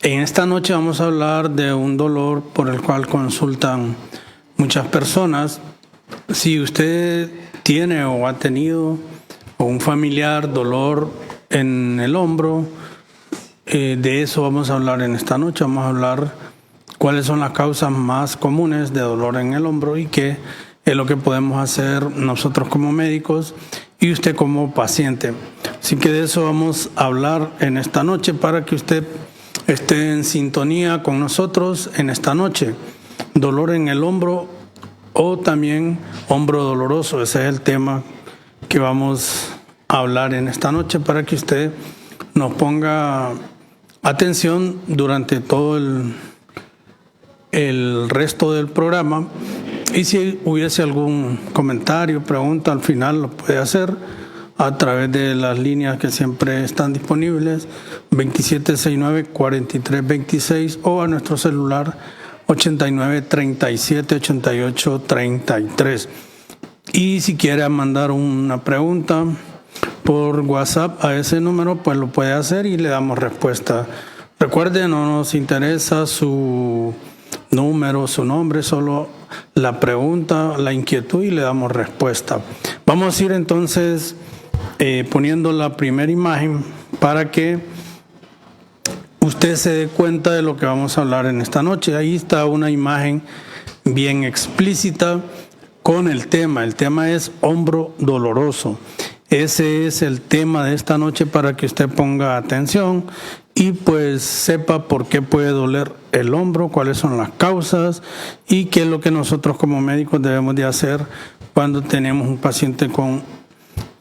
En esta noche vamos a hablar de un dolor por el cual consultan muchas personas. Si usted tiene o ha tenido o un familiar dolor en el hombro, de eso vamos a hablar en esta noche. Vamos a hablar cuáles son las causas más comunes de dolor en el hombro y qué es lo que podemos hacer nosotros como médicos y usted como paciente. Así que de eso vamos a hablar en esta noche para que usted esté en sintonía con nosotros en esta noche. Dolor en el hombro o también hombro doloroso. Ese es el tema que vamos a hablar en esta noche para que usted nos ponga atención durante todo el resto del programa. Y si hubiese algún comentario, pregunta, al final lo puede hacer a través de las líneas que siempre están disponibles, 2769-4326 o a nuestro celular 8937-8833. Y si quiere mandar una pregunta por WhatsApp a ese número, pues lo puede hacer y le damos respuesta. Recuerde, no nos interesa su número, su nombre, solo la pregunta, la inquietud y le damos respuesta. Vamos a ir entonces poniendo la primera imagen para que usted se dé cuenta de lo que vamos a hablar en esta noche. Ahí está una imagen bien explícita con el tema. El tema es hombro doloroso. Ese es el tema de esta noche para que usted ponga atención y pues sepa por qué puede doler el hombro, cuáles son las causas y qué es lo que nosotros como médicos debemos de hacer cuando tenemos un paciente con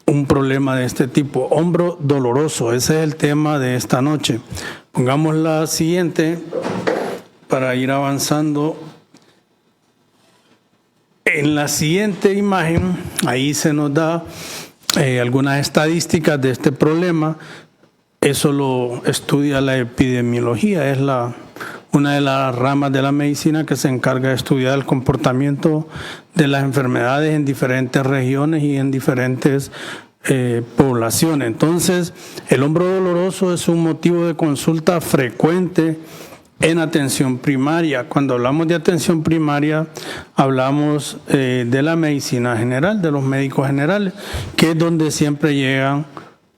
un problema de este tipo. Hombro doloroso, ese es el tema de esta noche. Pongamos la siguiente para ir avanzando. En la siguiente imagen, ahí se nos da algunas estadísticas de este problema. Eso lo estudia la epidemiología, es una de las ramas de la medicina que se encarga de estudiar el comportamiento de las enfermedades en diferentes regiones y en diferentes poblaciones. Entonces, el hombro doloroso es un motivo de consulta frecuente en atención primaria. Cuando hablamos de atención primaria, hablamos de la medicina general, de los médicos generales, que es donde siempre llegan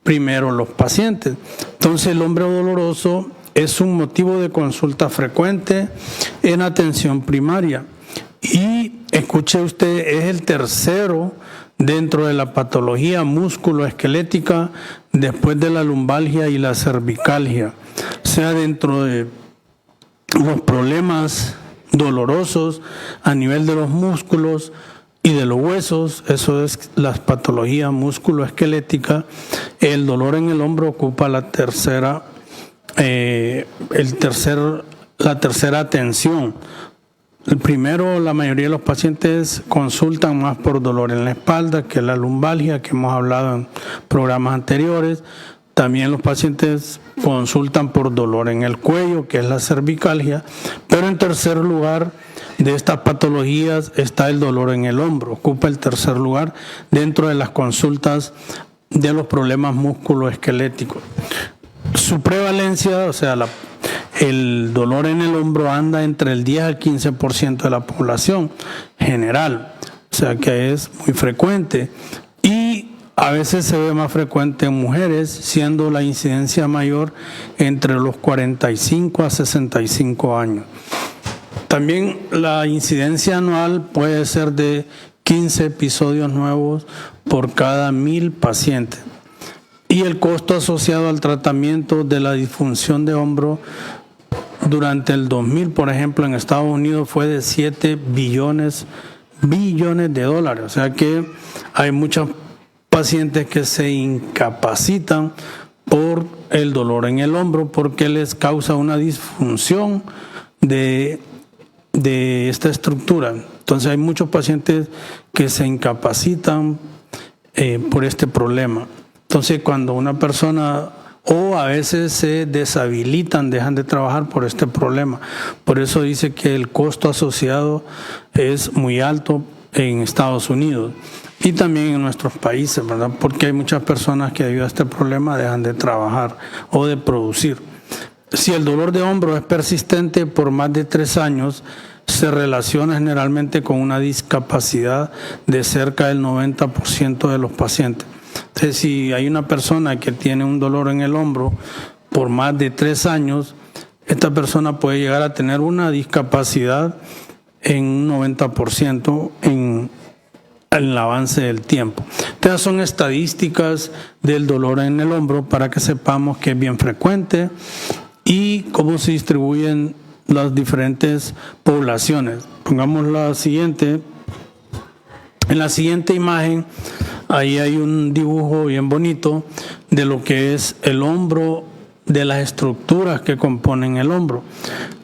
primero los pacientes. Entonces, el hombro doloroso es un motivo de consulta frecuente en atención primaria. Y escuche usted, es el tercero dentro de la patología musculoesquelética después de la lumbalgia y la cervicalgia. O sea, dentro de los problemas dolorosos a nivel de los músculos y de los huesos, eso es las patologías musculoesqueléticas, el dolor en el hombro ocupa la tercera atención. El primero, la mayoría de los pacientes consultan más por dolor en la espalda, que es la lumbalgia, que hemos hablado en programas anteriores. También los pacientes consultan por dolor en el cuello, que es la cervicalgia. Pero en tercer lugar de estas patologías está el dolor en el hombro. Ocupa el tercer lugar dentro de las consultas de los problemas musculoesqueléticos. Su prevalencia, o sea, el dolor en el hombro anda entre el 10 al 15% de la población general, o sea que es muy frecuente y a veces se ve más frecuente en mujeres, siendo la incidencia mayor entre los 45 a 65 años. También la incidencia anual puede ser de 15 episodios nuevos por cada 1000 pacientes. Y el costo asociado al tratamiento de la disfunción de hombro durante el 2000, por ejemplo, en Estados Unidos fue de 7 billones de dólares. O sea que hay muchos pacientes que se incapacitan por el dolor en el hombro porque les causa una disfunción de esta estructura. Entonces hay muchos pacientes que se incapacitan por este problema. Entonces cuando una persona o a veces se deshabilitan, dejan de trabajar por este problema. Por eso dice que el costo asociado es muy alto en Estados Unidos y también en nuestros países, ¿verdad? Porque hay muchas personas que debido a este problema dejan de trabajar o de producir. si el dolor de hombro es persistente por más de 3 años, se relaciona generalmente con una discapacidad de cerca del 90% de los pacientes. Entonces, si hay una persona que tiene un dolor en el hombro por más de 3 años, esta persona puede llegar a tener una discapacidad en un 90% en el avance del tiempo. Estas son estadísticas del dolor en el hombro para que sepamos que es bien frecuente y cómo se distribuyen las diferentes poblaciones. Pongamos la siguiente. En la siguiente imagen, ahí hay un dibujo bien bonito de lo que es el hombro, de las estructuras que componen el hombro.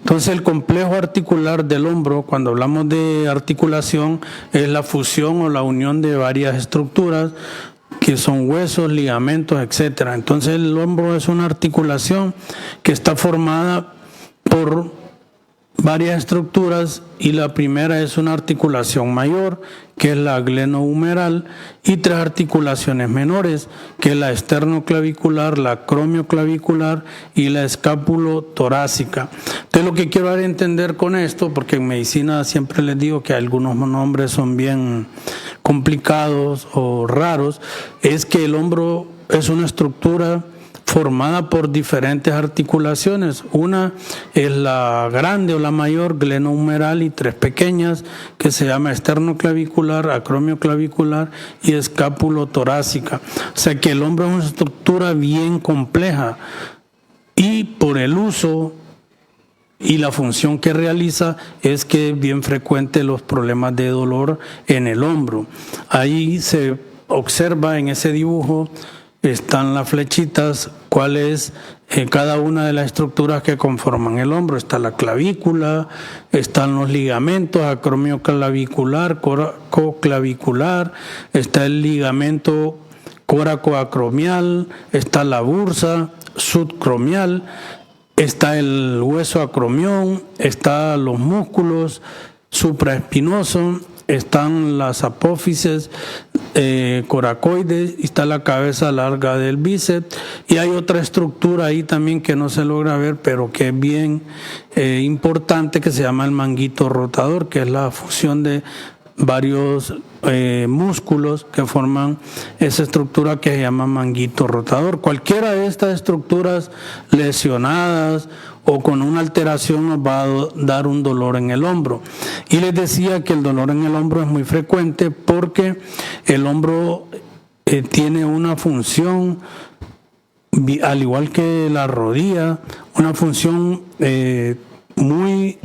Entonces, el complejo articular del hombro, cuando hablamos de articulación, es la fusión o la unión de varias estructuras que son huesos, ligamentos, etcétera. Entonces, el hombro es una articulación que está formada por varias estructuras y la primera es una articulación mayor, que es la glenohumeral, y 3 articulaciones menores, que es la esternoclavicular, la acromioclavicular y la escápulo-torácica. Entonces, lo que quiero dar a entender con esto, porque en medicina siempre les digo que algunos nombres son bien complicados o raros, es que el hombro es una estructura formada por diferentes articulaciones. Una es la grande o la mayor, glenohumeral, y 3 pequeñas, que se llama esternoclavicular, acromioclavicular y escápulo-torácica. O sea que el hombro es una estructura bien compleja y por el uso y la función que realiza es que es bien frecuente los problemas de dolor en el hombro. Ahí se observa en ese dibujo, están las flechitas, cuál es cada una de las estructuras que conforman el hombro. Está la clavícula, están los ligamentos, acromioclavicular, córacoclavicular, está el ligamento coracoacromial, está la bursa subcromial, está el hueso acromión, están los músculos supraespinosos, están las apófisis coracoides, está la cabeza larga del bíceps, y hay otra estructura ahí también que no se logra ver, pero que es bien importante, que se llama el manguito rotador, que es la fusión de varios músculos que forman esa estructura que se llama manguito rotador. Cualquiera de estas estructuras lesionadas o con una alteración nos va a dar un dolor en el hombro. Y les decía que el dolor en el hombro es muy frecuente porque el hombro tiene una función, al igual que la rodilla, una función muy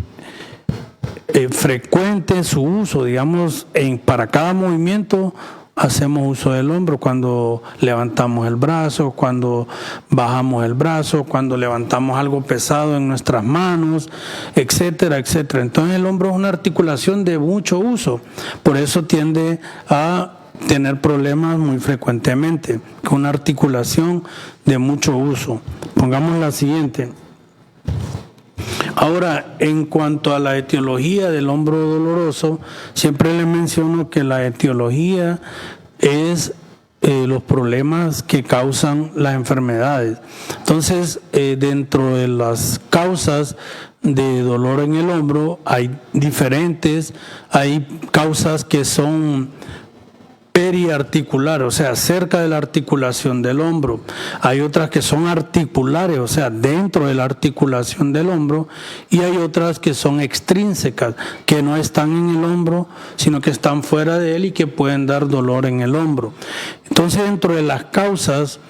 frecuente su uso, digamos, para cada movimiento hacemos uso del hombro, cuando levantamos el brazo, cuando bajamos el brazo, cuando levantamos algo pesado en nuestras manos, etcétera, etcétera. Entonces el hombro es una articulación de mucho uso, por eso tiende a tener problemas muy frecuentemente, con una articulación de mucho uso. Pongamos la siguiente. Ahora, en cuanto a la etiología del hombro doloroso, siempre les menciono que la etiología es los problemas que causan las enfermedades. Entonces, dentro de las causas de dolor en el hombro hay diferentes, hay causas que son periarticular, o sea, cerca de la articulación del hombro. Hay otras que son articulares, o sea, dentro de la articulación del hombro, y hay otras que son extrínsecas, que no están en el hombro, sino que están fuera de él y que pueden dar dolor en el hombro. Entonces, dentro de las causas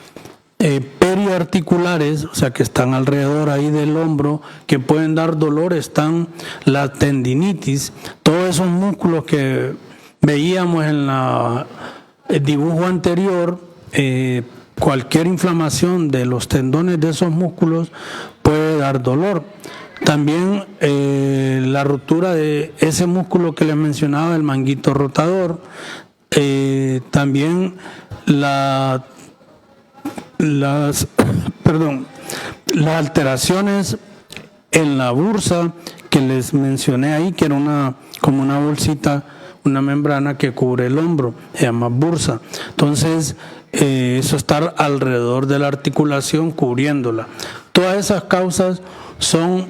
periarticulares, o sea, que están alrededor ahí del hombro, que pueden dar dolor, están la tendinitis, todos esos músculos que veíamos en el dibujo anterior, cualquier inflamación de los tendones de esos músculos puede dar dolor. También la ruptura de ese músculo que les mencionaba, el manguito rotador, también las alteraciones en la bursa que les mencioné ahí, que era como una bolsita, una membrana que cubre el hombro, se llama bursa. Entonces, eso está alrededor de la articulación cubriéndola. Todas esas causas son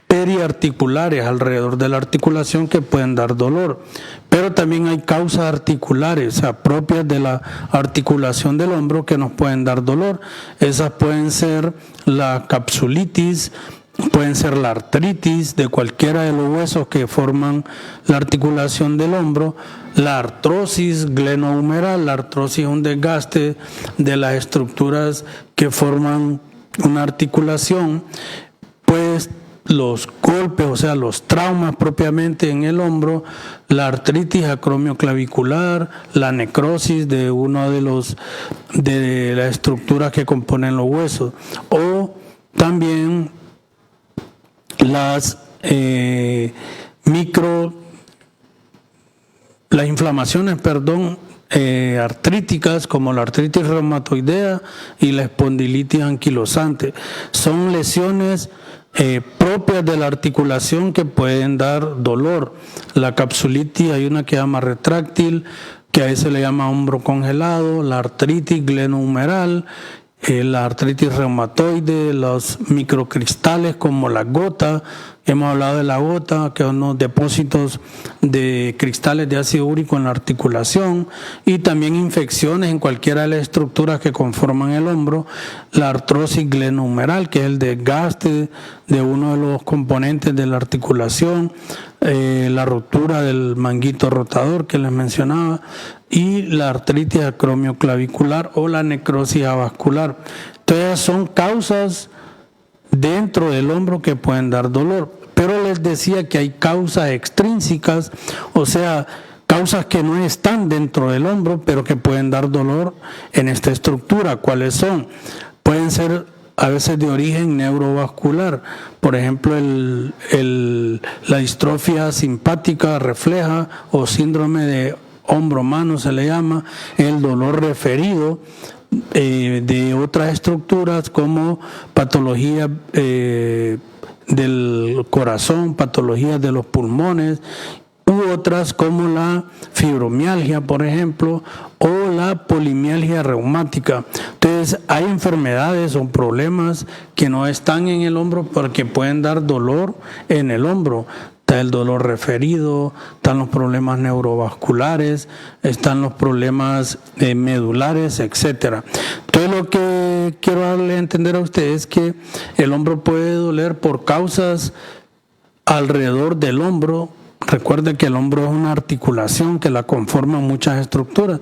periarticulares alrededor de la articulación que pueden dar dolor, pero también hay causas articulares, o sea, propias de la articulación del hombro que nos pueden dar dolor. Esas pueden ser la capsulitis, pueden ser la artritis de cualquiera de los huesos que forman la articulación del hombro, la artrosis glenohumeral. La artrosis es un desgaste de las estructuras que forman una articulación, pues los golpes, o sea, los traumas propiamente en el hombro, la artritis acromioclavicular, la necrosis de uno de las estructuras que componen los huesos, o también las inflamaciones, artríticas, como la artritis reumatoidea y la espondilitis anquilosante. Son lesiones propias de la articulación que pueden dar dolor. La capsulitis, hay una que se llama retráctil, que a veces le llama hombro congelado, la artritis glenohumeral, la artritis reumatoide, los microcristales como la gota. Hemos hablado de la gota, que son unos depósitos de cristales de ácido úrico en la articulación, y también infecciones en cualquiera de las estructuras que conforman el hombro. La artrosis glenohumeral, que es el desgaste de uno de los componentes de la articulación, la ruptura del manguito rotador que les mencionaba, y la artritis acromioclavicular o la necrosis avascular. Entonces son causas dentro del hombro que pueden dar dolor, pero les decía que hay causas extrínsecas, o sea, causas que no están dentro del hombro, pero que pueden dar dolor en esta estructura. ¿Cuáles son? Pueden ser a veces de origen neurovascular, por ejemplo, la distrofia simpática refleja o síndrome de hombro-mano se le llama, el dolor referido de otras estructuras como patologías del corazón, patologías de los pulmones, u otras como la fibromialgia, por ejemplo, o la polimialgia reumática. Entonces, hay enfermedades o problemas que no están en el hombro porque pueden dar dolor en el hombro. Está el dolor referido, están los problemas neurovasculares, están los problemas medulares, etc. Entonces, lo que quiero darle a entender a ustedes es que el hombro puede doler por causas alrededor del hombro. Recuerde que el hombro es una articulación que la conforman muchas estructuras.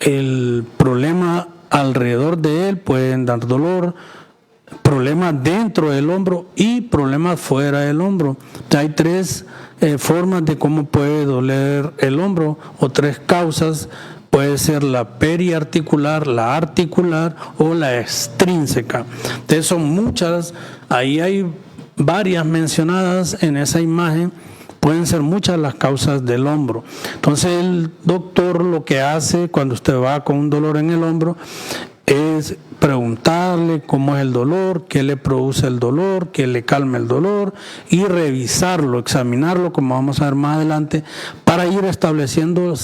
El problema alrededor de él pueden dar dolor, problemas dentro del hombro y problemas fuera del hombro. Hay tres formas de cómo puede doler el hombro, o tres causas. Puede ser la periarticular, la articular o la extrínseca. Entonces son muchas, ahí hay varias mencionadas en esa imagen. Pueden ser muchas las causas del hombro. Entonces el doctor lo que hace cuando usted va con un dolor en el hombro es preguntarle cómo es el dolor, qué le produce el dolor, qué le calma el dolor, y revisarlo, examinarlo, como vamos a ver más adelante, para ir estableciendo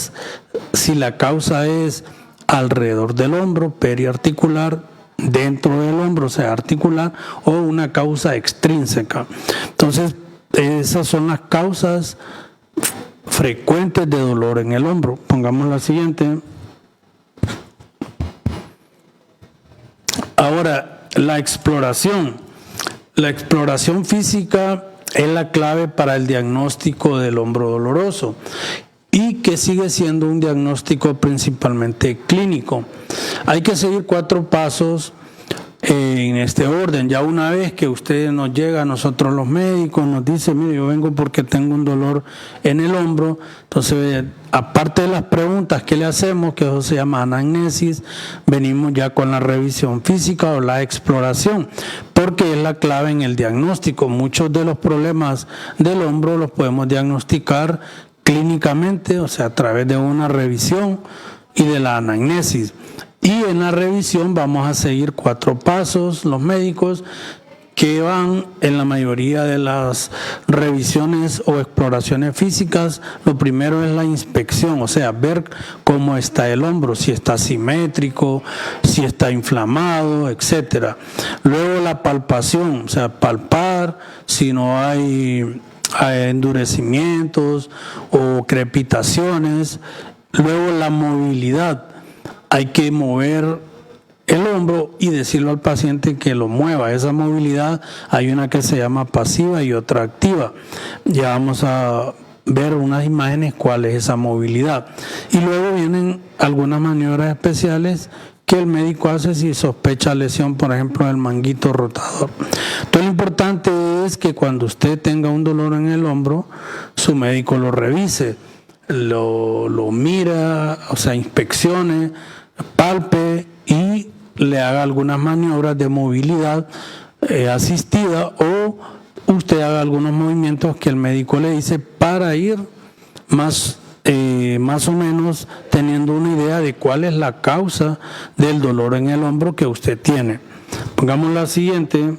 si la causa es alrededor del hombro, periarticular, dentro del hombro, o sea, articular, o una causa extrínseca. Entonces, esas son las causas frecuentes de dolor en el hombro. Pongamos la siguiente. Ahora, la exploración. La exploración física es la clave para el diagnóstico del hombro doloroso, y que sigue siendo un diagnóstico principalmente clínico. Hay que seguir 4 pasos en este orden. Ya una vez que usted nos llega a nosotros los médicos, nos dice, mire, yo vengo porque tengo un dolor en el hombro. Entonces, aparte de las preguntas que le hacemos, que eso se llama anamnesis, venimos ya con la revisión física o la exploración, porque es la clave en el diagnóstico. Muchos de los problemas del hombro los podemos diagnosticar clínicamente, o sea, a través de una revisión y de la anamnesis. Y en la revisión vamos a seguir 4 pasos, los médicos, que van en la mayoría de las revisiones o exploraciones físicas. Lo primero es la inspección, o sea, ver cómo está el hombro, si está simétrico, si está inflamado, etcétera. Luego la palpación, o sea, palpar si no hay endurecimientos o crepitaciones. Luego la movilidad, hay que mover el hombro y decirle al paciente que lo mueva. Esa movilidad, hay una que se llama pasiva y otra activa. Ya vamos a ver unas imágenes cuál es esa movilidad. Y luego vienen algunas maniobras especiales que el médico hace si sospecha lesión, por ejemplo, del manguito rotador. Entonces, lo importante es que cuando usted tenga un dolor en el hombro, su médico lo revise, lo mira, o sea, inspeccione, palpe y le haga algunas maniobras de movilidad asistida, o usted haga algunos movimientos que el médico le dice para ir más o menos teniendo una idea de cuál es la causa del dolor en el hombro que usted tiene. Pongamos la siguiente.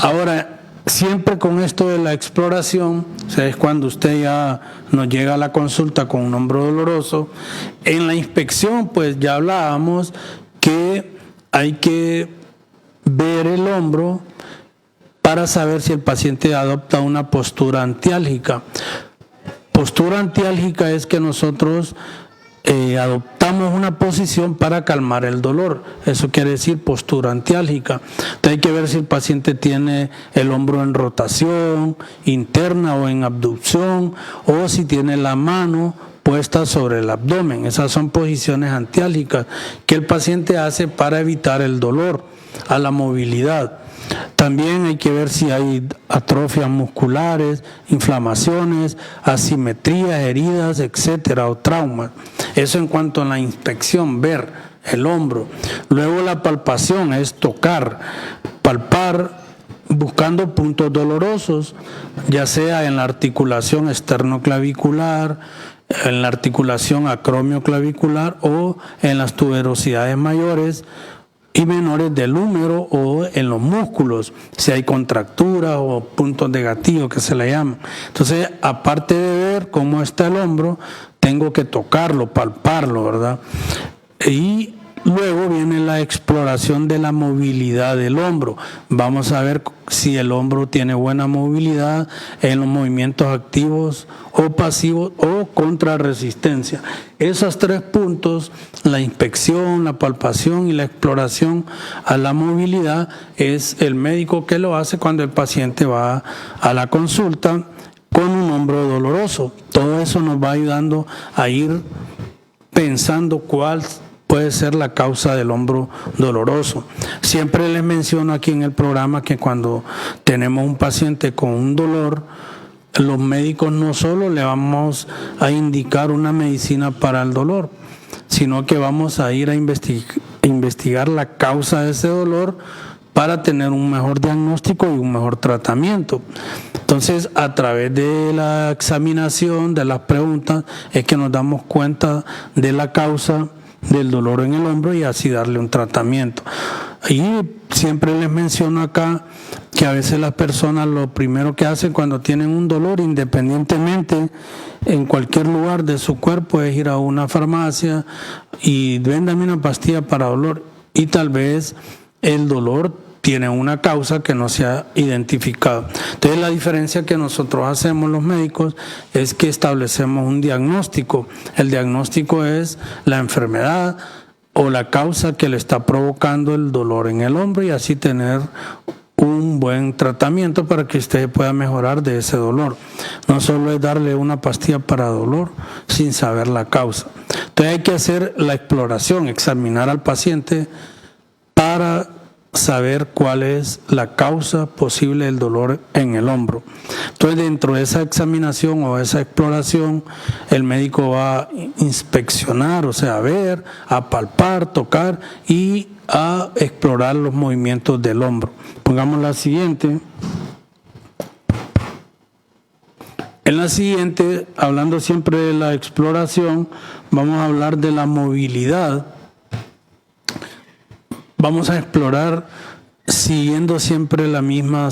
Ahora, siempre con esto de la exploración, o sea, es cuando usted ya nos llega a la consulta con un hombro doloroso. En la inspección, pues ya hablábamos que hay que ver el hombro para saber si el paciente adopta una postura antiálgica. Postura antiálgica es que nosotros adoptamos una posición para calmar el dolor. Eso quiere decir postura antiálgica. Entonces hay que ver si el paciente tiene el hombro en rotación interna o en abducción, o si tiene la mano puesta sobre el abdomen. Esas son posiciones antiálgicas que el paciente hace para evitar el dolor, a la movilidad. También hay que ver si hay atrofias musculares, inflamaciones, asimetrías, heridas, etcétera, o traumas. Eso en cuanto a la inspección, ver el hombro. Luego la palpación es tocar, palpar, buscando puntos dolorosos, ya sea en la articulación esternoclavicular, en la articulación acromioclavicular o en las tuberosidades mayores y menores del húmero o en los músculos, si hay contractura o puntos de gatillo que se le llaman. Entonces, aparte de ver cómo está el hombro, tengo que tocarlo, palparlo, ¿verdad? Y luego viene la exploración de la movilidad del hombro. Vamos a ver si el hombro tiene buena movilidad en los movimientos activos o pasivos o contrarresistencia. Esos tres puntos, la inspección, la palpación y la exploración a la movilidad, es el médico que lo hace cuando el paciente va a la consulta con un hombro doloroso. Todo eso nos va ayudando a ir pensando cuál puede ser la causa del hombro doloroso. Siempre les menciono aquí en el programa que cuando tenemos un paciente con un dolor, los médicos no solo le vamos a indicar una medicina para el dolor, sino que vamos a ir a investigar la causa de ese dolor para tener un mejor diagnóstico y un mejor tratamiento. Entonces, a través de la examinación, de las preguntas, es que nos damos cuenta de la causa del dolor en el hombro y así darle un tratamiento. Y siempre les menciono acá que a veces las personas lo primero que hacen cuando tienen un dolor, independientemente en cualquier lugar de su cuerpo, es ir a una farmacia y véndame una pastilla para dolor, y tal vez el dolor tiene una causa que no se ha identificado. Entonces, la diferencia que nosotros hacemos los médicos es que establecemos un diagnóstico. El diagnóstico es la enfermedad o la causa que le está provocando el dolor en el hombro, y así tener un buen tratamiento para que usted pueda mejorar de ese dolor. No solo es darle una pastilla para dolor sin saber la causa. Entonces hay que hacer la exploración, examinar al paciente para saber cuál es la causa posible del dolor en el hombro. Entonces, dentro de esa examinación o esa exploración, el médico va a inspeccionar, o sea, a ver, a palpar, tocar y a explorar los movimientos del hombro. Pongamos la siguiente. En la siguiente, hablando siempre de la exploración, vamos a hablar de la movilidad. Vamos a explorar siguiendo siempre la misma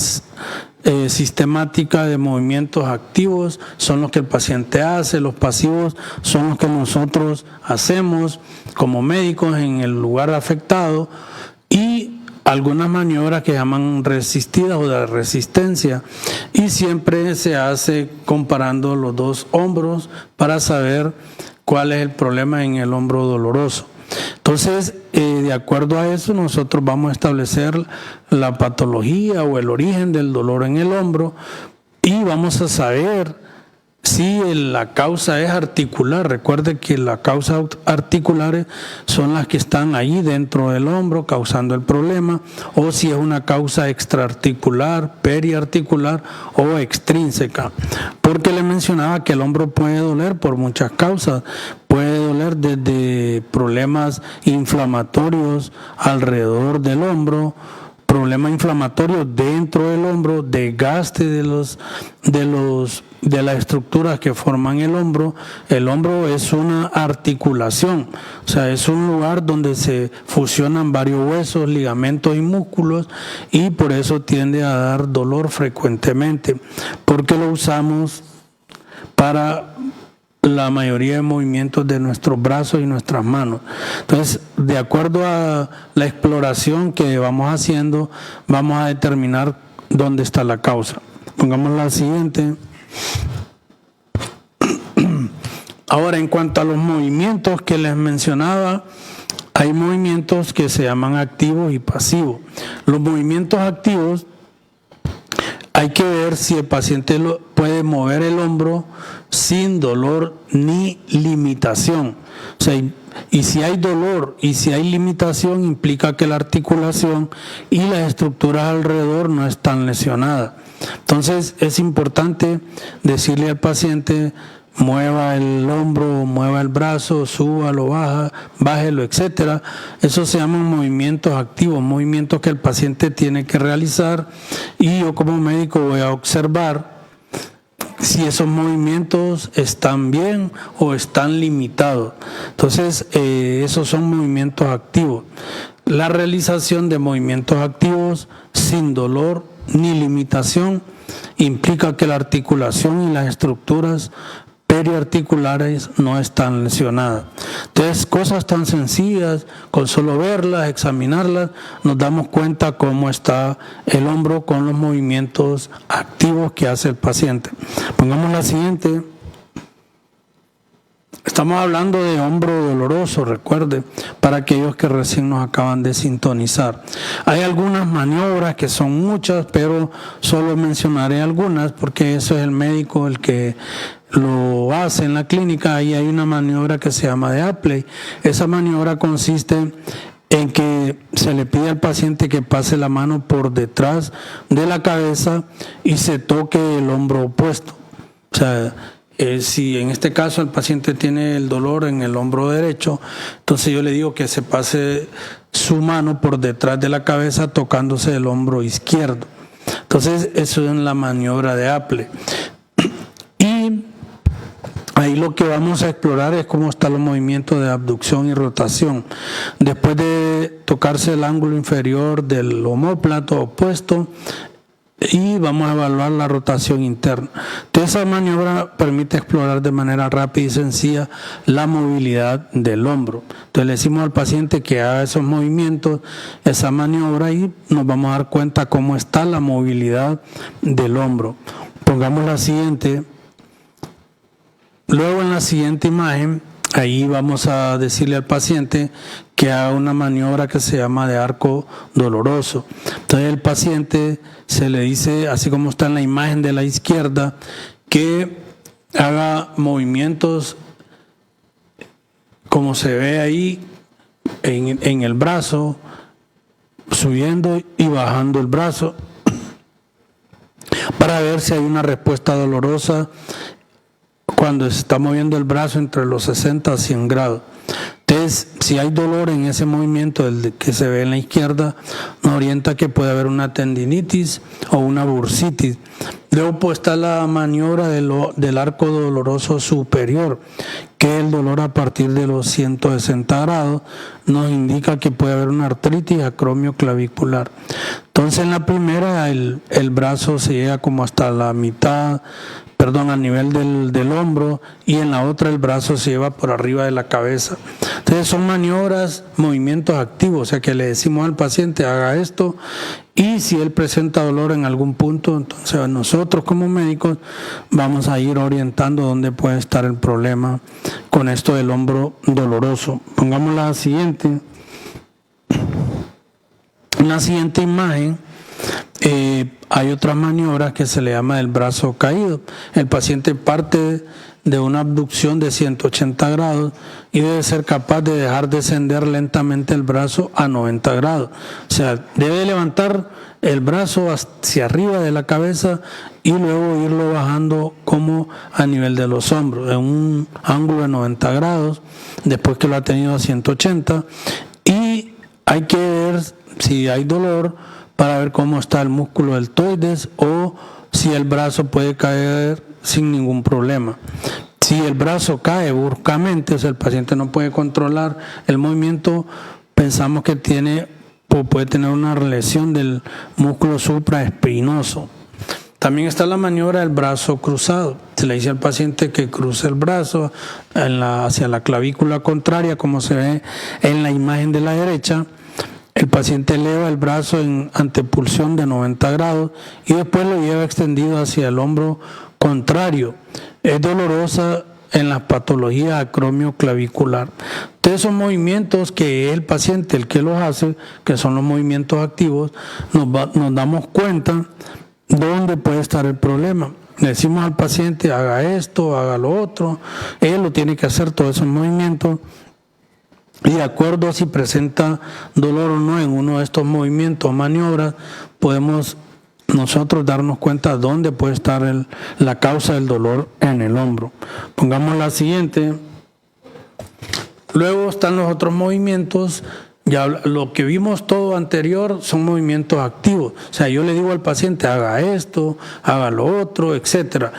sistemática de movimientos activos, son los que el paciente hace, los pasivos son los que nosotros hacemos como médicos en el lugar afectado, y algunas maniobras que llaman resistidas o de resistencia, y siempre se hace comparando los dos hombros para saber cuál es el problema en el hombro doloroso. Entonces, de acuerdo a eso, nosotros vamos a establecer la patología o el origen del dolor en el hombro y vamos a saber si la causa es articular. Recuerde que las causas articulares son las que están ahí dentro del hombro causando el problema, o si es una causa extraarticular, periarticular o extrínseca. Porque le mencionaba que el hombro puede doler por muchas causas. Puede doler desde problemas inflamatorios alrededor del hombro, problemas inflamatorios dentro del hombro, desgaste de las estructuras que forman el hombro. El hombro es una articulación, o sea, es un lugar donde se fusionan varios huesos, ligamentos y músculos, y por eso tiende a dar dolor frecuentemente, porque lo usamos para la mayoría de movimientos de nuestros brazos y nuestras manos. Entonces, de acuerdo a la exploración que vamos haciendo, vamos a determinar dónde está la causa. Pongamos la siguiente. Ahora, en cuanto a los movimientos que les mencionaba, hay movimientos que se llaman activos y pasivos. Los movimientos activos, hay que ver si el paciente puede mover el hombro sin dolor ni limitación. O sea, y si hay dolor y si hay limitación, implica que la articulación y las estructuras alrededor no están lesionadas. Entonces es importante decirle al paciente: mueva el hombro, mueva el brazo, súbalo, bájelo, etcétera. Eso se llaman movimientos activos, movimientos que el paciente tiene que realizar, y yo como médico voy a observar si esos movimientos están bien o están limitados. Entonces, esos son movimientos activos. La realización de movimientos activos sin dolor ni limitación implica que la articulación y las estructuras periarticulares no están lesionadas. Entonces, cosas tan sencillas, con solo verlas, examinarlas, nos damos cuenta cómo está el hombro con los movimientos activos que hace el paciente. Pongamos la siguiente. Estamos hablando de hombro doloroso, recuerde, para aquellos que recién nos acaban de sintonizar. Hay algunas maniobras que son muchas, pero solo mencionaré algunas porque eso es el médico el que lo hace en la clínica. Ahí hay una maniobra que se llama de Apley. Esa maniobra consiste en que se le pide al paciente que pase la mano por detrás de la cabeza y se toque el hombro opuesto. O sea, si en este caso el paciente tiene el dolor en el hombro derecho, entonces yo le digo que se pase su mano por detrás de la cabeza tocándose el hombro izquierdo. Entonces eso es la maniobra de Apley. Y ahí lo que vamos a explorar es cómo están los movimientos de abducción y rotación. Después de tocarse el ángulo inferior del omóplato opuesto, y vamos a evaluar la rotación interna. Entonces, esa maniobra permite explorar de manera rápida y sencilla la movilidad del hombro. Entonces le decimos al paciente que haga esos movimientos, esa maniobra, y nos vamos a dar cuenta cómo está la movilidad del hombro. Pongamos la siguiente. Luego, en la siguiente imagen, ahí vamos a decirle al paciente que haga una maniobra que se llama de arco doloroso. Entonces el paciente se le dice, así como está en la imagen de la izquierda, que haga movimientos como se ve ahí en el brazo, subiendo y bajando el brazo, para ver si hay una respuesta dolorosa cuando se está moviendo el brazo entre los 60 a 100 grados. Entonces, si hay dolor en ese movimiento, el que se ve en la izquierda, nos orienta que puede haber una tendinitis o una bursitis. Luego pues está la maniobra del arco doloroso superior, que el dolor a partir de los 160 grados nos indica que puede haber una artritis acromioclavicular. Entonces en la primera el brazo se llega como hasta la mitad, a nivel del hombro, y en la otra el brazo se lleva por arriba de la cabeza. Entonces son maniobras, movimientos activos, o sea que le decimos al paciente haga esto, y si él presenta dolor en algún punto, entonces nosotros como médicos vamos a ir orientando dónde puede estar el problema con esto del hombro doloroso. Pongamos la siguiente. En la siguiente imagen hay otras maniobras que se le llama el brazo caído. El paciente parte de una abducción de 180 grados y debe ser capaz de dejar descender lentamente el brazo a 90 grados. O sea, debe levantar el brazo hacia arriba de la cabeza y luego irlo bajando como a nivel de los hombros, en un ángulo de 90 grados, después que lo ha tenido a 180. Y hay que ver si hay dolor para ver cómo está el músculo deltoides o si el brazo puede caer sin ningún problema. Si el brazo cae bruscamente, o sea, el paciente no puede controlar el movimiento, pensamos que tiene o puede tener una lesión del músculo supraespinoso. También está la maniobra del brazo cruzado. Se le dice al paciente que cruce el brazo hacia la clavícula contraria, como se ve en la imagen de la derecha. El paciente eleva el brazo en antepulsión de 90 grados y después lo lleva extendido hacia el hombro contrario. Es dolorosa en la patología acromioclavicular. Entonces son movimientos que el paciente, el que los hace, que son los movimientos activos, nos damos cuenta dónde puede estar el problema. Le decimos al paciente haga esto, haga lo otro, él lo tiene que hacer todos esos movimientos. Y de acuerdo a si presenta dolor o no en uno de estos movimientos o maniobras, podemos nosotros darnos cuenta dónde puede estar la causa del dolor en el hombro. Pongamos la siguiente. Luego están los otros movimientos. Ya lo que vimos todo anterior son movimientos activos. O sea, yo le digo al paciente haga esto, haga lo otro, etcétera.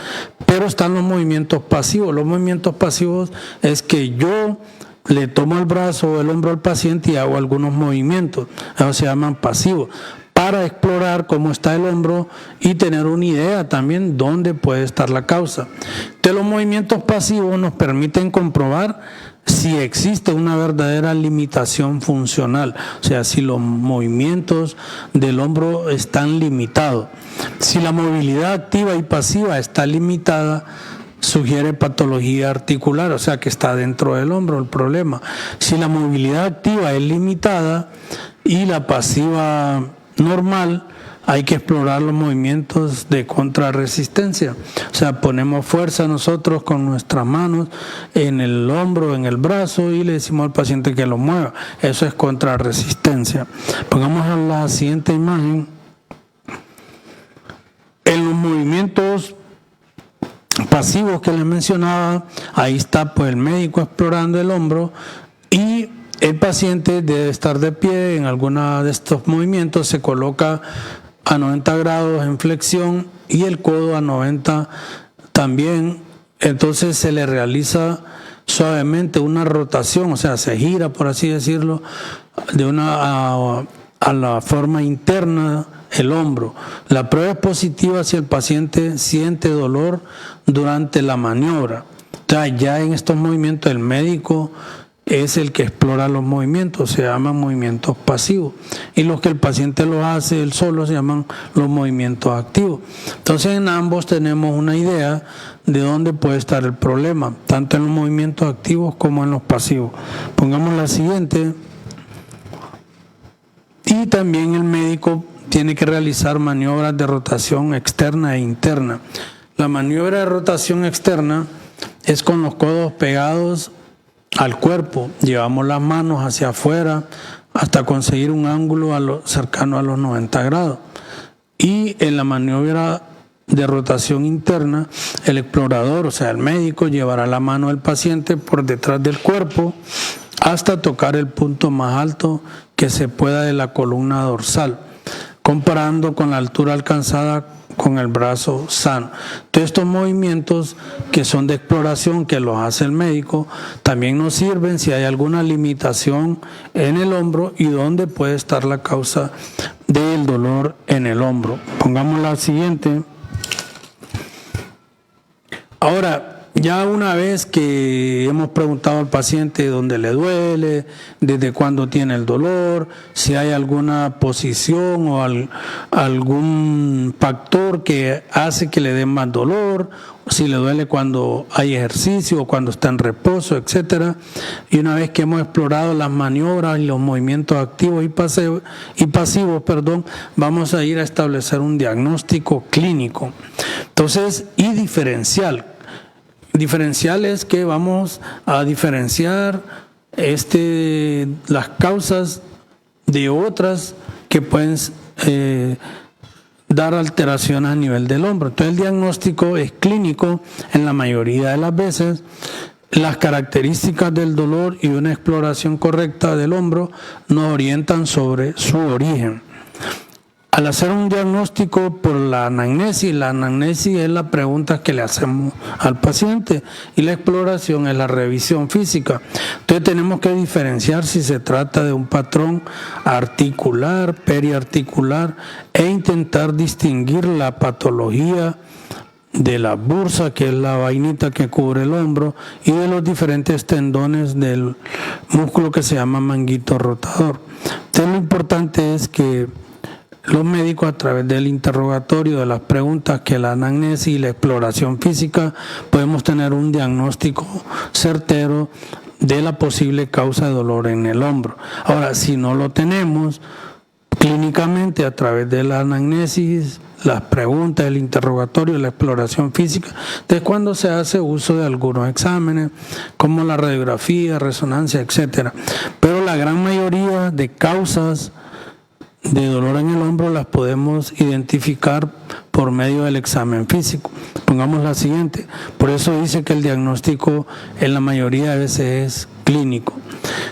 Pero están los movimientos pasivos. Los movimientos pasivos es que yo le tomo el brazo o el hombro al paciente y hago algunos movimientos, esos se llaman pasivos, para explorar cómo está el hombro y tener una idea también dónde puede estar la causa. Entonces los movimientos pasivos nos permiten comprobar si existe una verdadera limitación funcional, o sea, si los movimientos del hombro están limitados. Si la movilidad activa y pasiva está limitada, sugiere patología articular, o sea que está dentro del hombro el problema. Si la movilidad activa es limitada y la pasiva normal, hay que explorar los movimientos de contrarresistencia. O sea, ponemos fuerza nosotros con nuestras manos en el hombro, en el brazo y le decimos al paciente que lo mueva. Eso es contrarresistencia. Pongamos a la siguiente imagen. En los movimientos pasivos que les mencionaba, ahí está pues el médico explorando el hombro y el paciente debe estar de pie en alguno de estos movimientos, se coloca a 90 grados en flexión y el codo a 90 también, entonces se le realiza suavemente una rotación, o sea, se gira, por así decirlo, de a la forma interna el hombro. La prueba es positiva si el paciente siente dolor durante la maniobra. Entonces, ya en estos movimientos el médico es el que explora los movimientos, se llaman movimientos pasivos. Y los que el paciente los hace él solo se llaman los movimientos activos. Entonces en ambos tenemos una idea de dónde puede estar el problema, tanto en los movimientos activos como en los pasivos. Pongamos la siguiente. Y también el médico tiene que realizar maniobras de rotación externa e interna. La maniobra de rotación externa es con los codos pegados al cuerpo. Llevamos las manos hacia afuera hasta conseguir un ángulo cercano a los 90 grados. Y en la maniobra de rotación interna, el explorador, o sea, el médico, llevará la mano del paciente por detrás del cuerpo hasta tocar el punto más alto que se pueda de la columna dorsal, comparando con la altura alcanzada con el brazo sano. Todos estos movimientos que son de exploración, que los hace el médico, también nos sirven si hay alguna limitación en el hombro y dónde puede estar la causa del dolor en el hombro. Pongamos la siguiente. Ahora, ya una vez que hemos preguntado al paciente dónde le duele, desde cuándo tiene el dolor, si hay alguna posición o algún factor que hace que le dé más dolor, si le duele cuando hay ejercicio o cuando está en reposo, etcétera. Y una vez que hemos explorado las maniobras y los movimientos activos y pasivos, vamos a ir a establecer un diagnóstico clínico. Entonces, y diferencial. Diferencial es que vamos a diferenciar las causas de otras que pueden dar alteraciones a nivel del hombro. Entonces el diagnóstico es clínico en la mayoría de las veces. Las características del dolor y una exploración correcta del hombro nos orientan sobre su origen. Al hacer un diagnóstico por la anamnesis es la pregunta que le hacemos al paciente y la exploración es la revisión física. Entonces tenemos que diferenciar si se trata de un patrón articular, periarticular e intentar distinguir la patología de la bursa, que es la vainita que cubre el hombro, y de los diferentes tendones del músculo que se llama manguito rotador. Entonces lo importante es que los médicos, a través del interrogatorio, de las preguntas, que la anamnesis y la exploración física, podemos tener un diagnóstico certero de la posible causa de dolor en el hombro. Ahora, si no lo tenemos clínicamente a través de la anamnesis, las preguntas, el interrogatorio, la exploración física, es cuando se hace uso de algunos exámenes, como la radiografía, resonancia, etcétera. Pero la gran mayoría de causas de dolor en el hombro las podemos identificar por medio del examen físico. Pongamos la siguiente. Por eso dice que el diagnóstico en la mayoría de veces es clínico.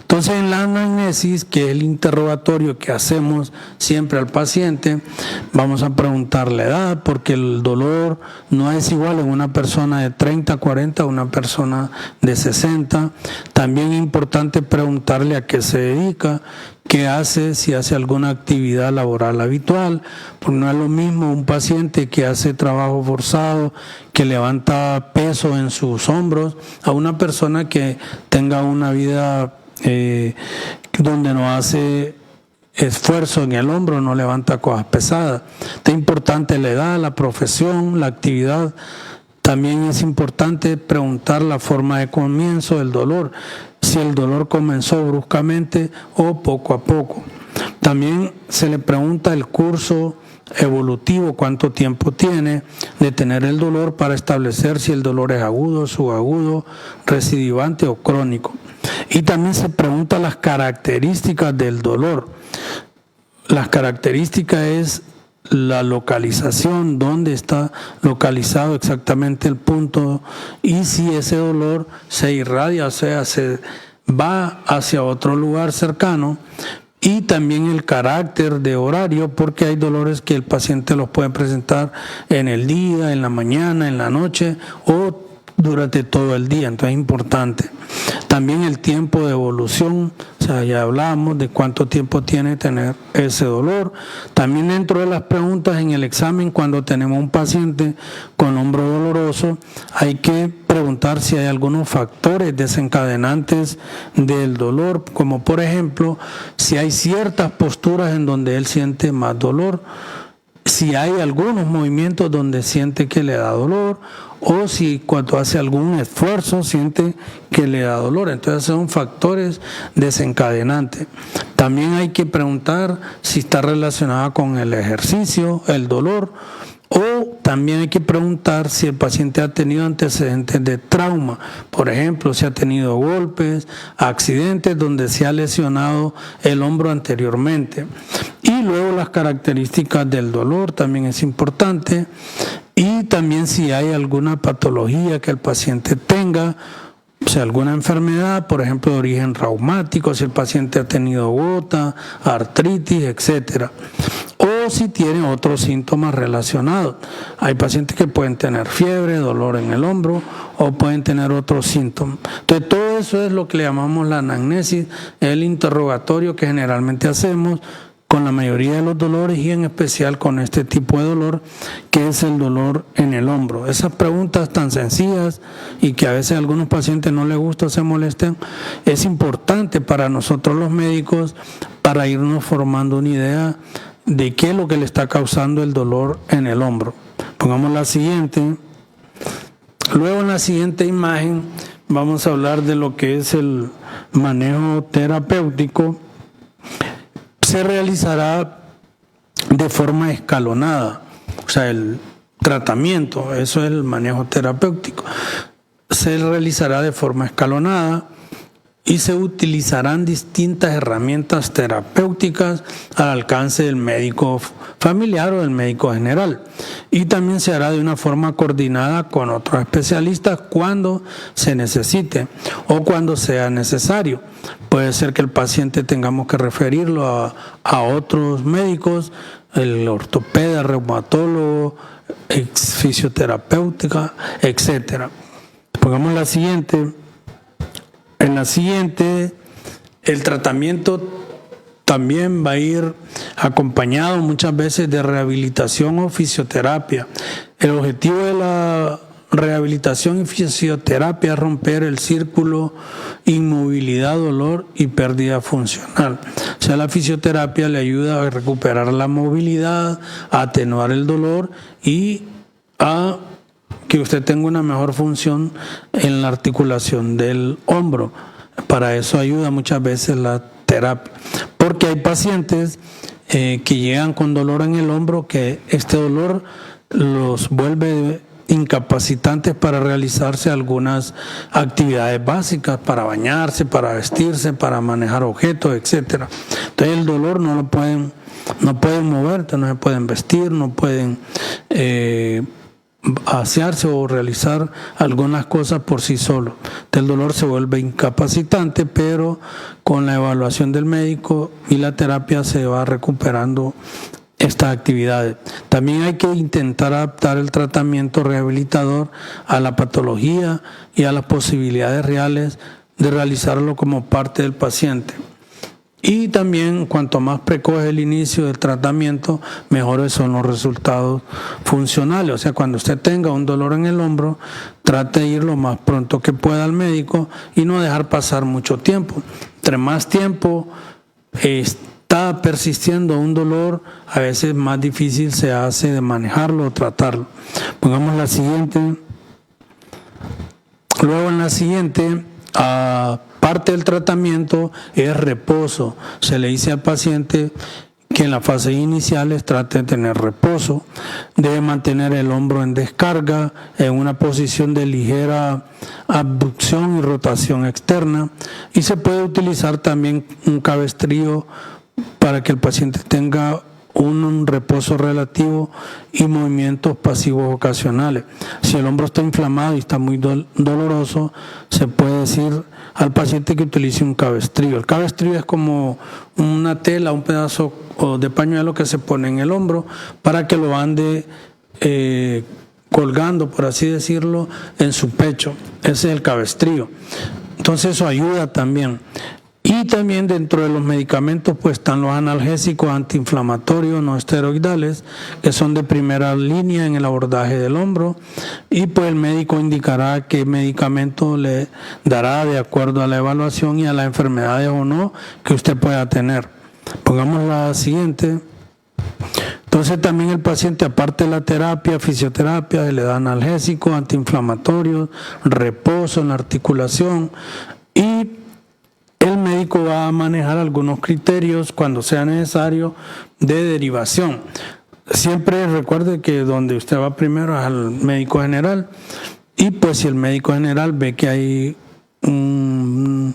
Entonces, en la anamnesis, que es el interrogatorio que hacemos siempre al paciente, vamos a preguntar la edad, porque el dolor no es igual en una persona de 30, 40 a una persona de 60. También es importante preguntarle a qué se dedica, qué hace, si hace alguna actividad laboral habitual, porque no es lo mismo un paciente que hace trabajo forzado, que levanta peso en sus hombros, a una persona que tenga una vida donde no hace esfuerzo en el hombro, no levanta cosas pesadas. Es importante la edad, la profesión, la actividad. También es importante preguntar la forma de comienzo del dolor, si el dolor comenzó bruscamente o poco a poco. También se le pregunta el curso evolutivo, cuánto tiempo tiene de tener el dolor, para establecer si el dolor es agudo, subagudo, recidivante o crónico. Y también se pregunta las características del dolor. Las características es la localización, dónde está localizado exactamente el punto, y si ese dolor se irradia, o sea, se va hacia otro lugar cercano. Y también el carácter de horario, porque hay dolores que el paciente los puede presentar en el día, en la mañana, en la noche o durante todo el día. Entonces es importante. También el tiempo de evolución, o sea, ya hablamos de cuánto tiempo tiene tener ese dolor. También dentro de las preguntas en el examen, cuando tenemos un paciente con hombro doloroso, hay que preguntar si hay algunos factores desencadenantes del dolor, como por ejemplo, si hay ciertas posturas en donde él siente más dolor, si hay algunos movimientos donde siente que le da dolor, o si cuando hace algún esfuerzo siente que le da dolor. Entonces son factores desencadenantes. También hay que preguntar si está relacionada con el ejercicio, el dolor, o también hay que preguntar si el paciente ha tenido antecedentes de trauma. Por ejemplo, si ha tenido golpes, accidentes donde se ha lesionado el hombro anteriormente. Y luego las características del dolor también es importante. Y también si hay alguna patología que el paciente tenga, si alguna enfermedad, por ejemplo, de origen reumático, si el paciente ha tenido gota, artritis, etcétera, o si tiene otros síntomas relacionados. Hay pacientes que pueden tener fiebre, dolor en el hombro o pueden tener otros síntomas. Entonces, todo eso es lo que le llamamos la anamnesis, el interrogatorio que generalmente hacemos con la mayoría de los dolores y en especial con este tipo de dolor que es el dolor en el hombro. Esas preguntas tan sencillas y que a veces a algunos pacientes no les gusta o se molestan, es importante para nosotros los médicos para irnos formando una idea de qué es lo que le está causando el dolor en el hombro. Pongamos la siguiente. Luego en la siguiente imagen vamos a hablar de lo que es el manejo terapéutico. Se realizará de forma escalonada, o sea, el tratamiento, eso es el manejo terapéutico, se realizará de forma escalonada y se utilizarán distintas herramientas terapéuticas al alcance del médico familiar o del médico general. Y también se hará de una forma coordinada con otros especialistas cuando se necesite o cuando sea necesario. Puede ser que el paciente tengamos que referirlo a otros médicos, el ortopeda, reumatólogo, fisioterapéutica, etc. Pongamos la siguiente. En la siguiente, el tratamiento también va a ir acompañado muchas veces de rehabilitación o fisioterapia. El objetivo de la rehabilitación y fisioterapia es romper el círculo inmovilidad, dolor y pérdida funcional. O sea, la fisioterapia le ayuda a recuperar la movilidad, a atenuar el dolor y a que usted tenga una mejor función en la articulación del hombro. Para eso ayuda muchas veces la terapia. Porque hay pacientes que llegan con dolor en el hombro, que este dolor los vuelve incapacitantes para realizarse algunas actividades básicas, para bañarse, para vestirse, para manejar objetos, etc. Entonces el dolor no pueden mover, no se pueden vestir, no pueden asearse o realizar algunas cosas por sí solo. El dolor se vuelve incapacitante, pero con la evaluación del médico y la terapia se va recuperando estas actividades. También hay que intentar adaptar el tratamiento rehabilitador a la patología y a las posibilidades reales de realizarlo como parte del paciente. Y también, cuanto más precoz es el inicio del tratamiento, mejores son los resultados funcionales. O sea, cuando usted tenga un dolor en el hombro, trate de ir lo más pronto que pueda al médico y no dejar pasar mucho tiempo. Entre más tiempo está persistiendo un dolor, a veces más difícil se hace de manejarlo o tratarlo. Pongamos la siguiente. Luego en la siguiente, parte del tratamiento es reposo. Se le dice al paciente que en las fases iniciales trate de tener reposo. Debe mantener el hombro en descarga, en una posición de ligera abducción y rotación externa. Y se puede utilizar también un cabestrillo para que el paciente tenga un reposo relativo y movimientos pasivos ocasionales. Si el hombro está inflamado y está muy doloroso, se puede decir al paciente que utilice un cabestrillo. El cabestrillo es como una tela, un pedazo de pañuelo que se pone en el hombro para que lo ande colgando, por así decirlo, en su pecho. Ese es el cabestrillo. Entonces eso ayuda también. Y también dentro de los medicamentos pues están los analgésicos antiinflamatorios no esteroidales, que son de primera línea en el abordaje del hombro, y pues el médico indicará qué medicamento le dará de acuerdo a la evaluación y a las enfermedades o no que usted pueda tener. Pongamos la siguiente. Entonces también el paciente, aparte de la terapia, fisioterapia, se le da analgésicos antiinflamatorios, reposo en la articulación, y el médico va a manejar algunos criterios cuando sea necesario de derivación. Siempre recuerde que donde usted va primero es al médico general, y pues si el médico general ve que hay un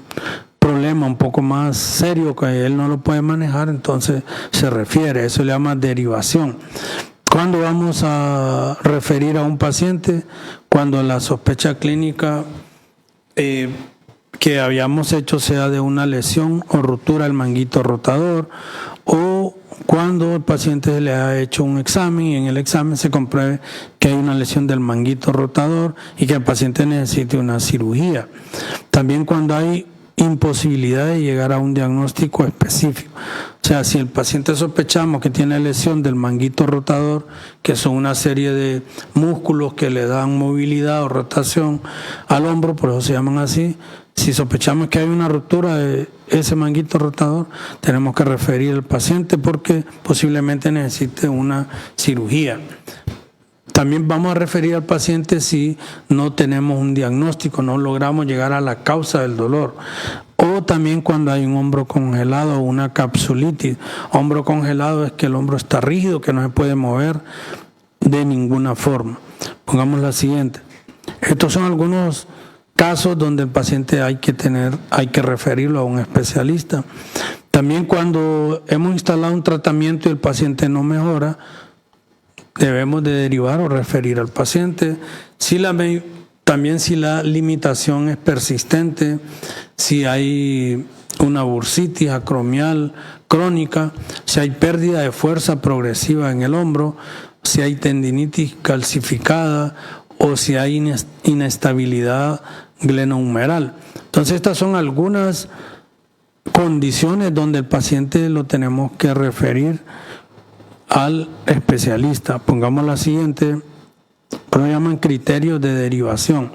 problema un poco más serio que él no lo puede manejar, entonces se refiere, eso le llama derivación. ¿Cuándo vamos a referir a un paciente? Cuando la sospecha clínica que habíamos hecho sea de una lesión o ruptura del manguito rotador, o cuando el paciente se le ha hecho un examen y en el examen se compruebe que hay una lesión del manguito rotador y que el paciente necesite una cirugía. También cuando hay imposibilidad de llegar a un diagnóstico específico. O sea, si el paciente sospechamos que tiene lesión del manguito rotador, que son una serie de músculos que le dan movilidad o rotación al hombro, por eso se llaman así, si sospechamos que hay una ruptura de ese manguito rotador, tenemos que referir al paciente porque posiblemente necesite una cirugía. También vamos a referir al paciente si no tenemos un diagnóstico, no logramos llegar a la causa del dolor. O también cuando hay un hombro congelado o una capsulitis. Hombro congelado es que el hombro está rígido, que no se puede mover de ninguna forma. Pongamos la siguiente. Estos son algunos casos donde el paciente hay que referirlo a un especialista. También cuando hemos instalado un tratamiento y el paciente no mejora, debemos de derivar o referir al paciente. También si la limitación es persistente, si hay una bursitis acromial crónica, si hay pérdida de fuerza progresiva en el hombro, si hay tendinitis calcificada o si hay inestabilidad glenohumeral. Entonces estas son algunas condiciones donde el paciente lo tenemos que referir al especialista. Pongamos la siguiente, lo llaman criterios de derivación.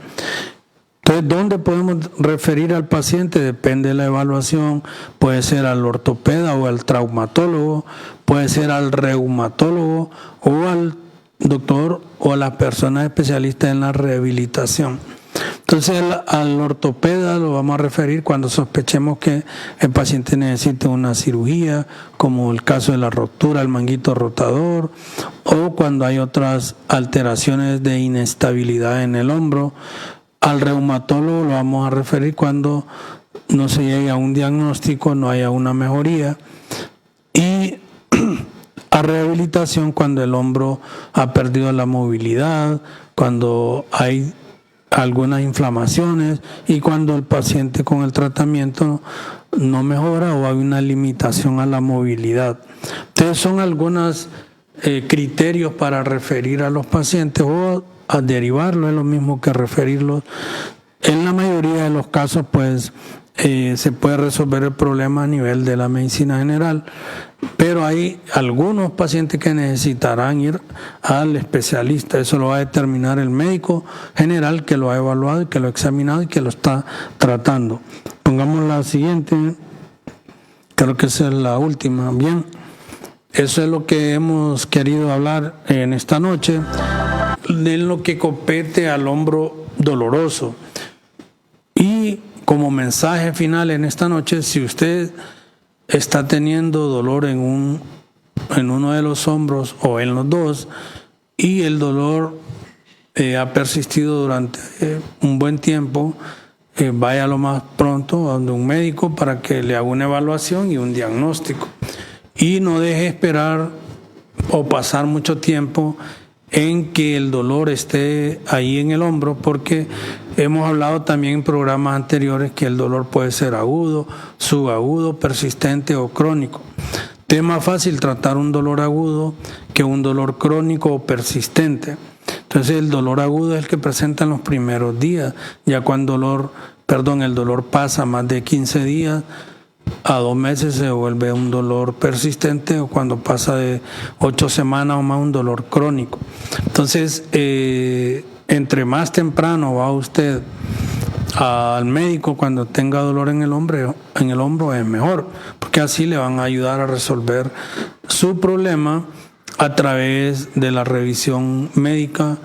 Entonces, ¿dónde podemos referir al paciente? Depende de la evaluación, puede ser al ortopeda o al traumatólogo, puede ser al reumatólogo o al doctor o a la persona especialista en la rehabilitación. Entonces al ortopeda lo vamos a referir cuando sospechemos que el paciente necesite una cirugía, como el caso de la ruptura del manguito rotador, o cuando hay otras alteraciones de inestabilidad en el hombro. Al reumatólogo lo vamos a referir cuando no se llegue a un diagnóstico, no haya una mejoría. Y a rehabilitación cuando el hombro ha perdido la movilidad, cuando hay algunas inflamaciones y cuando el paciente con el tratamiento no mejora o hay una limitación a la movilidad. Entonces son algunos criterios para referir a los pacientes o a derivarlos, es lo mismo que referirlos. En la mayoría de los casos pues se puede resolver el problema a nivel de la medicina general, pero hay algunos pacientes que necesitarán ir al especialista. Eso lo va a determinar el médico general que lo ha evaluado y que lo ha examinado y que lo está tratando. Pongamos la siguiente, creo que esa es la última. Bien, eso es lo que hemos querido hablar en esta noche, de lo que compete al hombro doloroso. Y como mensaje final en esta noche, si usted está teniendo dolor en uno de los hombros o en los dos y el dolor ha persistido durante un buen tiempo, vaya lo más pronto a donde un médico para que le haga una evaluación y un diagnóstico. Y no deje esperar o pasar mucho tiempo en que el dolor esté ahí en el hombro, porque hemos hablado también en programas anteriores que el dolor puede ser agudo, subagudo, persistente o crónico. Es más fácil tratar un dolor agudo que un dolor crónico o persistente. Entonces el dolor agudo es el que presenta en los primeros días. Ya cuando el dolor pasa más de 15 días, a 2 meses se vuelve un dolor persistente, o cuando pasa de 8 semanas o más, un dolor crónico. Entonces, entre más temprano va usted al médico cuando tenga dolor en el hombro es mejor, porque así le van a ayudar a resolver su problema a través de la revisión médica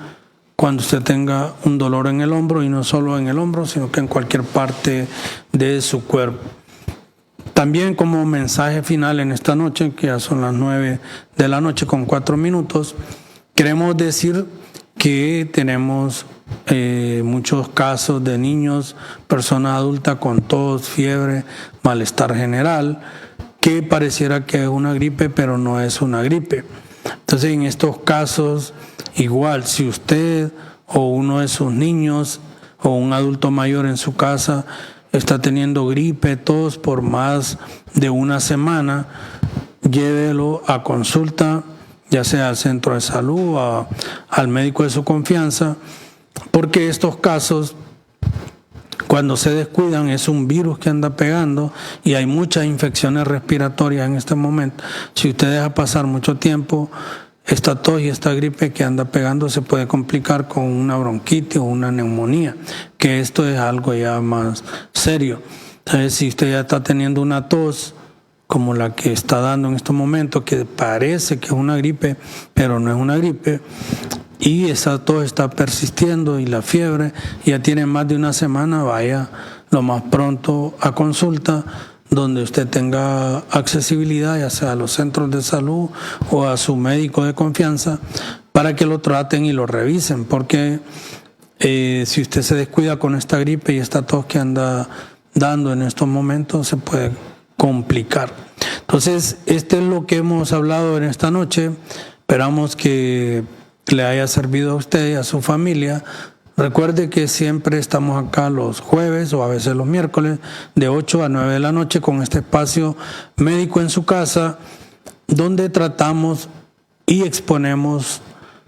cuando usted tenga un dolor en el hombro, y no solo en el hombro, sino que en cualquier parte de su cuerpo. También como mensaje final en esta noche, que ya son las 9 de la noche con 4 minutos, queremos decir que tenemos muchos casos de niños, personas adultas con tos, fiebre, malestar general, que pareciera que es una gripe, pero no es una gripe. Entonces, en estos casos, igual, si usted o uno de sus niños o un adulto mayor en su casa está teniendo gripe, tos por más de una semana, llévelo a consulta, ya sea al centro de salud o al médico de su confianza, porque estos casos, cuando se descuidan, es un virus que anda pegando y hay muchas infecciones respiratorias en este momento. Si usted deja pasar mucho tiempo, esta tos y esta gripe que anda pegando se puede complicar con una bronquitis o una neumonía, que esto es algo ya más serio. Entonces, si usted ya está teniendo una tos como la que está dando en estos momentos, que parece que es una gripe, pero no es una gripe, y esa tos está persistiendo y la fiebre ya tiene más de una semana, vaya lo más pronto a consulta, donde usted tenga accesibilidad, ya sea a los centros de salud o a su médico de confianza, para que lo traten y lo revisen, porque si usted se descuida con esta gripe y esta tos que anda dando en estos momentos, se puede complicar. Entonces, es lo que hemos hablado en esta noche. Esperamos que le haya servido a usted y a su familia. Recuerde que siempre estamos acá los jueves o a veces los miércoles de 8 a 9 de la noche con este espacio médico en su casa, donde tratamos y exponemos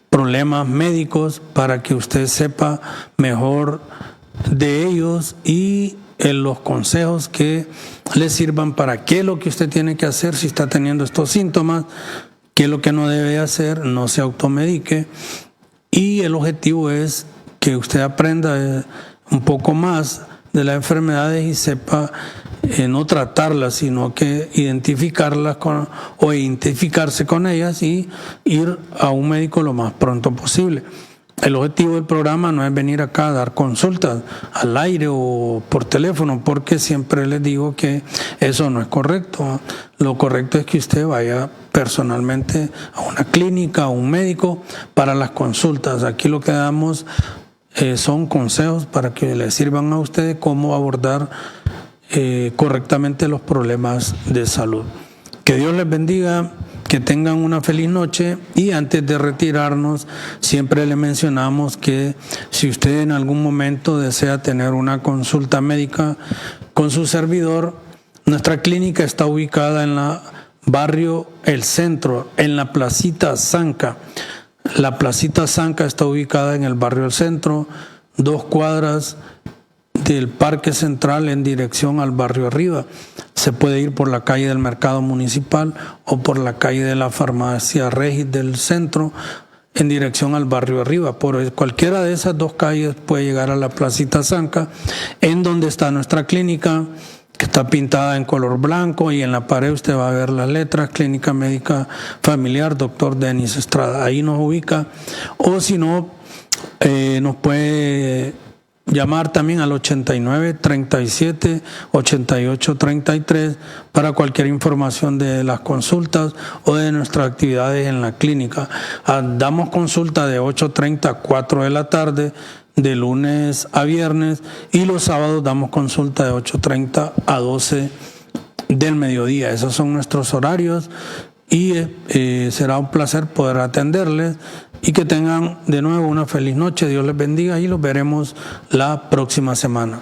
problemas médicos para que usted sepa mejor de ellos y los consejos que le sirvan para qué es lo que usted tiene que hacer si está teniendo estos síntomas, qué es lo que no debe hacer, no se automedique, y el objetivo es que usted aprenda un poco más de las enfermedades y sepa no tratarlas, sino que identificarlas o identificarse con ellas y ir a un médico lo más pronto posible. El objetivo del programa no es venir acá a dar consultas al aire o por teléfono, porque siempre les digo que eso no es correcto. Lo correcto es que usted vaya personalmente a una clínica, a un médico para las consultas. Aquí lo que damos son consejos para que le sirvan a usted cómo abordar correctamente los problemas de salud. Que Dios les bendiga, que tengan una feliz noche, y antes de retirarnos siempre le mencionamos que si usted en algún momento desea tener una consulta médica con su servidor, nuestra clínica está ubicada en la barrio El Centro, en la Placita Zanca. La Placita Zanca está ubicada en el barrio El Centro, 2 cuadras del Parque Central en dirección al barrio Arriba. Se puede ir por la calle del Mercado Municipal o por la calle de la Farmacia Regis del Centro en dirección al barrio Arriba. Por cualquiera de esas 2 calles puede llegar a la Placita Zanca, en donde está nuestra clínica, que está pintada en color blanco, y en la pared usted va a ver las letras: Clínica Médica Familiar Dr. Denis Estrada. Ahí nos ubica, o si no, nos puede llamar también al 89 37 88 33 para cualquier información de las consultas o de nuestras actividades en la clínica. Damos consulta de 8:30 a 4 de la tarde, de lunes a viernes, y los sábados damos consulta de 8:30 a 12 del mediodía. Esos son nuestros horarios, y será un placer poder atenderles, y que tengan de nuevo una feliz noche. Dios les bendiga y los veremos la próxima semana.